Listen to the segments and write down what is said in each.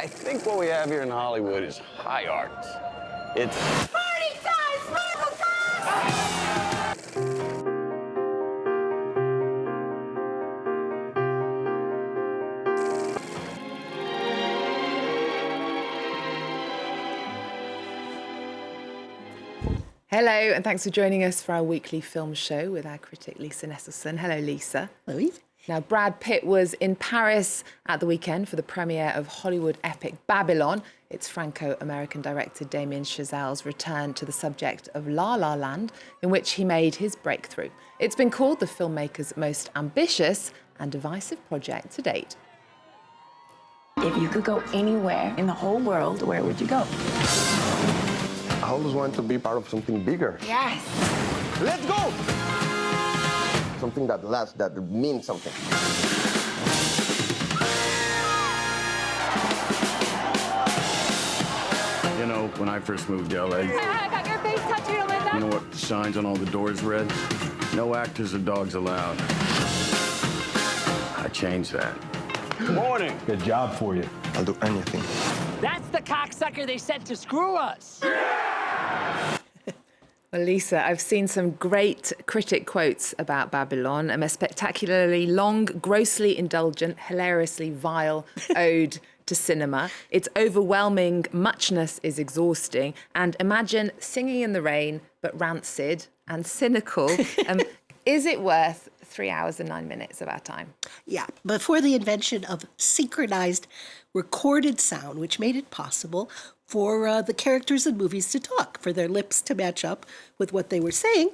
I think what we have here in Hollywood is high art. It's Party time! Sparkle time! Hello, and thanks for joining us for our weekly film show with our critic, Lisa Nesselson. Hello, Lisa. Hello. Now, Brad Pitt was in Paris at the weekend for the premiere of Hollywood epic Babylon. It's Franco-American director Damien Chazelle's return to the subject of La La Land, in which he made his breakthrough. It's been called the filmmaker's most ambitious and divisive project to date. If you could go anywhere in the whole world, where would you go? I always want to be part of something bigger. Yes. Let's go! Something that lasts, that means something. You know, when I first moved to LA, I got your face tattooed on my back. you know what signs on all the doors read? No actors or dogs allowed. I changed that. Good morning. Good job for you. I'll do anything. That's the cocksucker they sent to screw us. Well, Lisa, I've seen some great critic quotes about Babylon, a spectacularly long, grossly indulgent, hilariously vile ode to cinema. Its overwhelming muchness is exhausting. And imagine Singing in the Rain, but rancid and cynical. Is it worth 3 hours and 9 minutes of our time? Yeah, before the invention of synchronized recorded sound, which made it possible for the characters in movies to talk, for their lips to match up with what they were saying,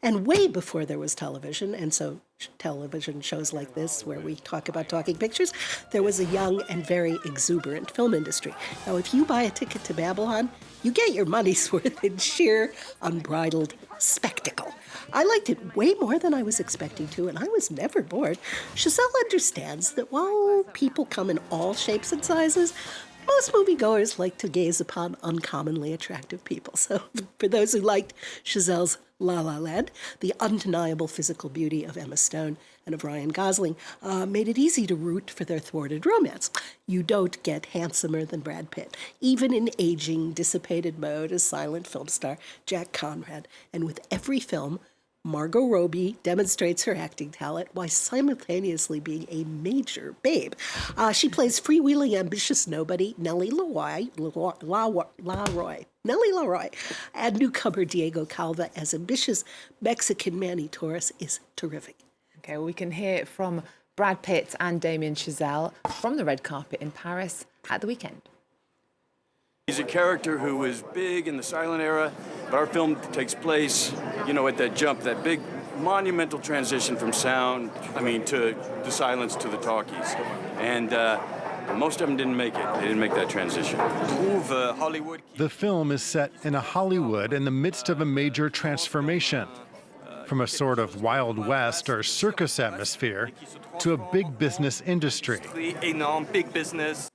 and way before there was television, and so television shows like this, where we talk about talking pictures, there was a young and very exuberant film industry. Now, if you buy a ticket to Babylon, you get your money's worth in sheer, unbridled spectacle. I liked it way more than I was expecting to, and I was never bored. Chazelle understands that while people come in all shapes and sizes, most moviegoers like to gaze upon uncommonly attractive people. So for those who liked Chazelle's La La Land, the undeniable physical beauty of Emma Stone and of Ryan Gosling made it easy to root for their thwarted romance. You don't get handsomer than Brad Pitt, even in aging, dissipated mode as silent film star Jack Conrad. And with every film, Margot Robbie demonstrates her acting talent while simultaneously being a major babe. She plays freewheeling, ambitious nobody Nellie Leroy, and newcomer Diego Calva as ambitious Mexican Manny Torres is terrific. Okay, well, we can hear from Brad Pitt and Damien Chazelle from the red carpet in Paris at the weekend. He's a character who was big in the silent era, but our film takes place, you know, at that jump, that big monumental transition from sound, to the silence to the talkies. And most of them didn't make it. They didn't make that transition. The film is set in a Hollywood in the midst of a major transformation, from a sort of Wild West or circus atmosphere to a big business industry. Big business.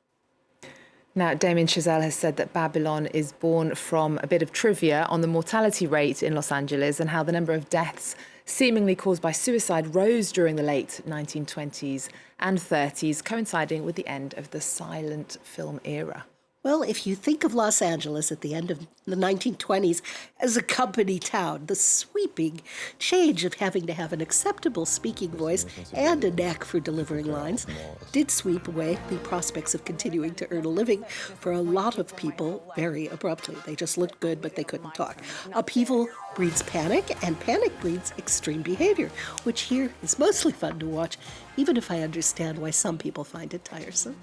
Now, Damien Chazelle has said that Babylon is born from a bit of trivia on the mortality rate in Los Angeles and how the number of deaths seemingly caused by suicide rose during the late 1920s and 30s, coinciding with the end of the silent film era. Well, if you think of Los Angeles at the end of the 1920s as a company town, the sweeping change of having to have an acceptable speaking voice and a knack for delivering lines did sweep away the prospects of continuing to earn a living for a lot of people very abruptly. They just looked good, but they couldn't talk. Upheaval breeds panic, and panic breeds extreme behavior, which here is mostly fun to watch, even if I understand why some people find it tiresome.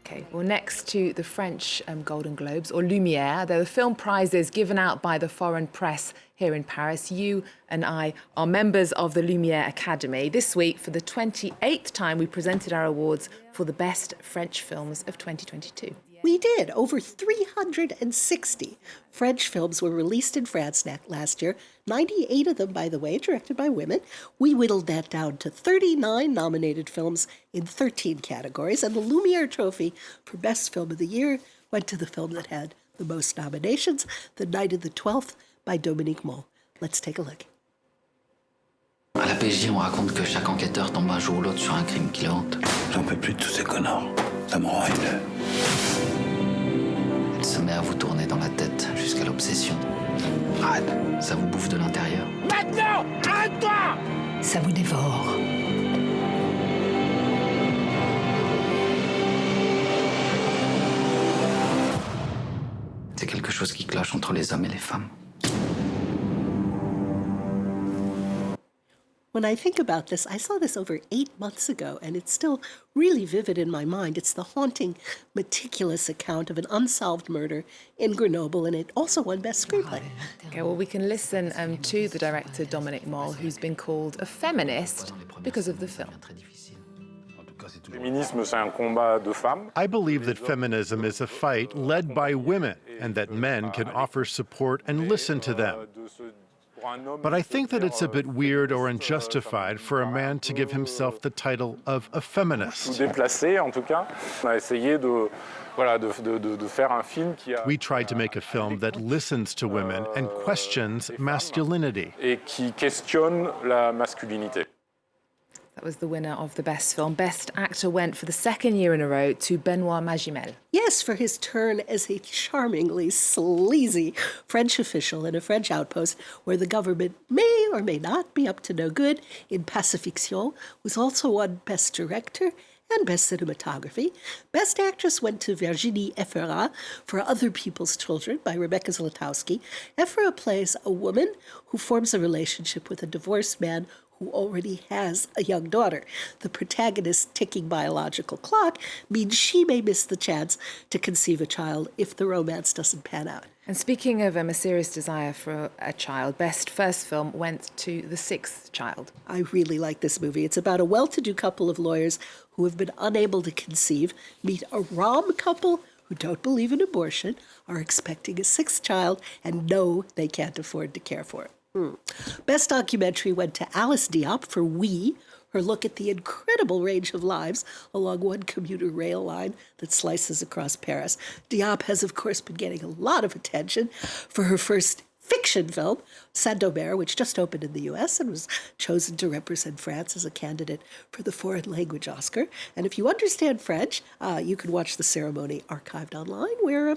Okay, well, next to the French Golden Globes, or Lumières, they're the film prizes given out by the foreign press here in Paris. You and I are members of the Lumières Academy. This week, for the 28th time, we presented our awards for the best French films of 2022. We did. Over 360 French films were released in France last year, 98 of them, by the way, directed by women. We whittled that down to 39 nominated films in 13 categories, and the Lumière Trophy for Best Film of the Year went to the film that had the most nominations, The Night of the 12th by Dominique Moll. Let's take a look. À la PJ, on raconte que chaque enquêteur tombe un jour ou l'autre sur un crime qui le hante. J'en peux plus de tous ces connards. Ça me rend haineux. Elle se met à vous tourner dans la tête jusqu'à l'obsession. Arrête, ça vous bouffe de l'intérieur. Maintenant, arrête-toi! Ça vous dévore. C'est quelque chose qui cloche entre les hommes et les femmes. When I think about this, I saw this over 8 months ago, and it's still really vivid in my mind. It's the haunting, meticulous account of an unsolved murder in Grenoble, and it also won Best Screenplay. Okay, well, we can listen to the director, Dominique Moll, who's been called a feminist because of the film. I believe that feminism is a fight led by women and that men can offer support and listen to them. But I think that it's a bit weird or unjustified for a man to give himself the title of a feminist. We tried to make a film that listens to women and questions masculinity. That was the winner of the Best Film. Best Actor went for the second year in a row to Benoît Magimel. Yes, for his turn as a charmingly sleazy French official in a French outpost where the government may or may not be up to no good in Pacifiction, was also won Best Director and Best Cinematography. Best Actress went to Virginie Efira for Other People's Children by Rebecca Zlotowski. Efira plays a woman who forms a relationship with a divorced man who already has a young daughter. The protagonist's ticking biological clock means she may miss the chance to conceive a child if the romance doesn't pan out. And speaking of a serious desire for a child, Best First Film went to The Sixth Child. I really like this movie. It's about a well-to-do couple of lawyers who have been unable to conceive, meet a Rom couple who don't believe in abortion, are expecting a sixth child, and know they can't afford to care for it. Best documentary went to Alice Diop for We, her look at the incredible range of lives along one commuter rail line that slices across Paris. Diop has, of course, been getting a lot of attention for her first fiction film, Saint-Omer, which just opened in the U.S. and was chosen to represent France as a candidate for the Foreign Language Oscar. And if you understand French, you can watch the ceremony archived online, where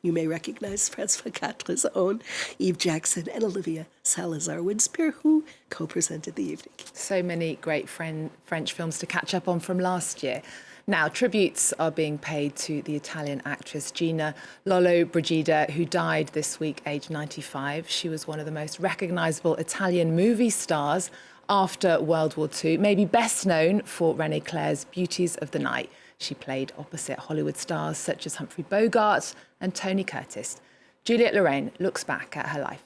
you may recognize France 24's own Eve Jackson and Olivia Salazar-Winspear, who co-presented the evening. So many great French films to catch up on from last year. Now, tributes are being paid to the Italian actress Gina Lollobrigida, who died this week, aged 95. She was one of the most recognisable Italian movie stars after World War II, maybe best known for René Clair's Beauties of the Night. She played opposite Hollywood stars such as Humphrey Bogart and Tony Curtis. Juliette Lorraine looks back at her life.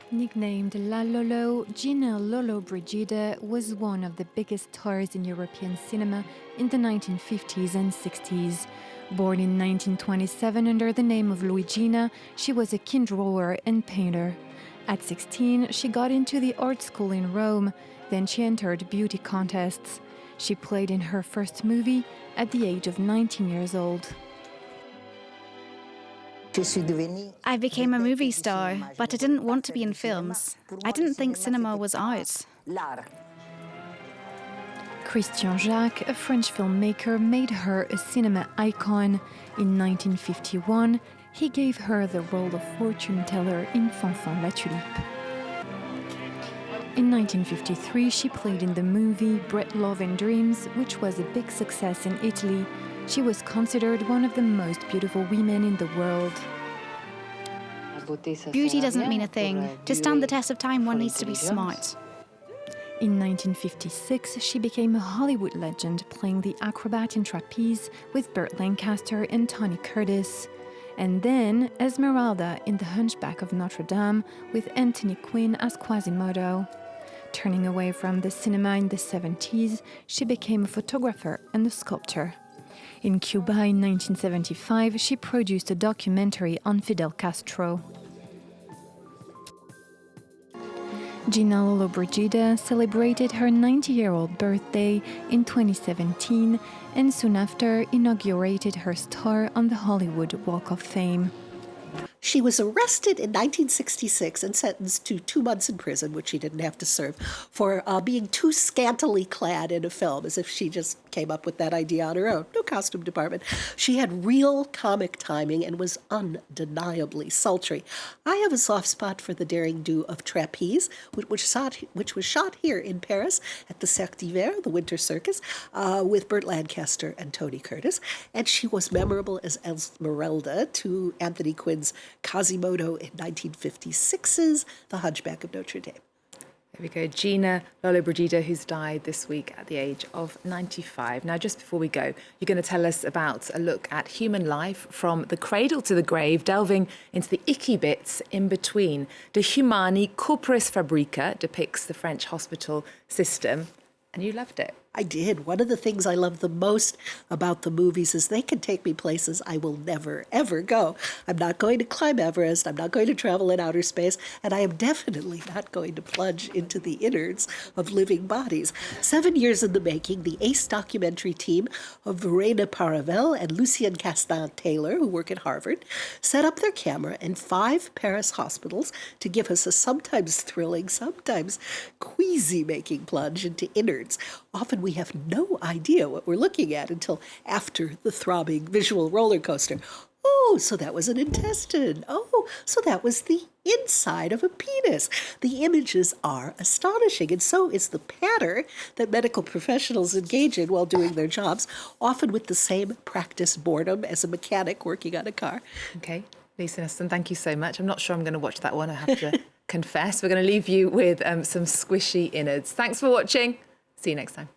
Nicknamed La Lolo, Gina Lollobrigida was one of the biggest stars in European cinema in the 1950s and 60s. Born in 1927 under the name of Luigina, she was a keen drawer and painter. At 16, she got into the art school in Rome. Then she entered beauty contests. She played in her first movie at the age of 19 years old. I became a movie star, but I didn't want to be in films. I didn't think cinema was art. Christian Jacques, a French filmmaker, made her a cinema icon. In 1951, he gave her the role of fortune teller in Fanfan la Tulipe. In 1953, she played in the movie Bread, Love and Dreams, which was a big success in Italy. She was considered one of the most beautiful women in the world. Beauty doesn't mean a thing. To stand the test of time, one needs to be smart. In 1956, she became a Hollywood legend, playing the acrobat in Trapeze with Burt Lancaster and Tony Curtis. And then Esmeralda in The Hunchback of Notre Dame with Anthony Quinn as Quasimodo. Turning away from the cinema in the 70s, she became a photographer and a sculptor. In Cuba in 1975, she produced a documentary on Fidel Castro. Gina Lollobrigida celebrated her 90-year-old birthday in 2017 and soon after inaugurated her star on the Hollywood Walk of Fame. She was arrested in 1966 and sentenced to 2 months in prison, which she didn't have to serve, for being too scantily clad in a film, as if she just came up with that idea on her own. No costume department. She had real comic timing and was undeniably sultry. I have a soft spot for the daring do of Trapeze, which was shot here in Paris at the Cirque d'Hiver, the Winter Circus, with Burt Lancaster and Tony Curtis. And she was memorable as Esmeralda to Anthony Quinn's Quasimodo in 1956's The Hunchback of Notre Dame. There we go. Gina Lollobrigida, who's died this week at the age of 95. Now, just before we go, you're going to tell us about a look at human life from the cradle to the grave, delving into the icky bits in between. De Humani Corporis Fabrica depicts the French hospital system, and you loved it. I did. One of the things I love the most about the movies is they can take me places I will never, ever go. I'm not going to climb Everest. I'm not going to travel in outer space. And I am definitely not going to plunge into the innards of living bodies. 7 years in the making, the ace documentary team of Verena Paravel and Lucien Castin-Taylor, who work at Harvard, set up their camera in 5 Paris hospitals to give us a sometimes thrilling, sometimes queasy-making plunge into innards. Often we have no idea what we're looking at until after the throbbing visual roller coaster. Oh, so that was an intestine. Oh, so that was the inside of a penis. The images are astonishing, and so is the patter that medical professionals engage in while doing their jobs, often with the same practice boredom as a mechanic working on a car. Okay, Lisa Nesselson, thank you so much. I'm not sure I'm going to watch that one, I have to confess. We're going to leave you with some squishy innards. Thanks for watching. See you next time.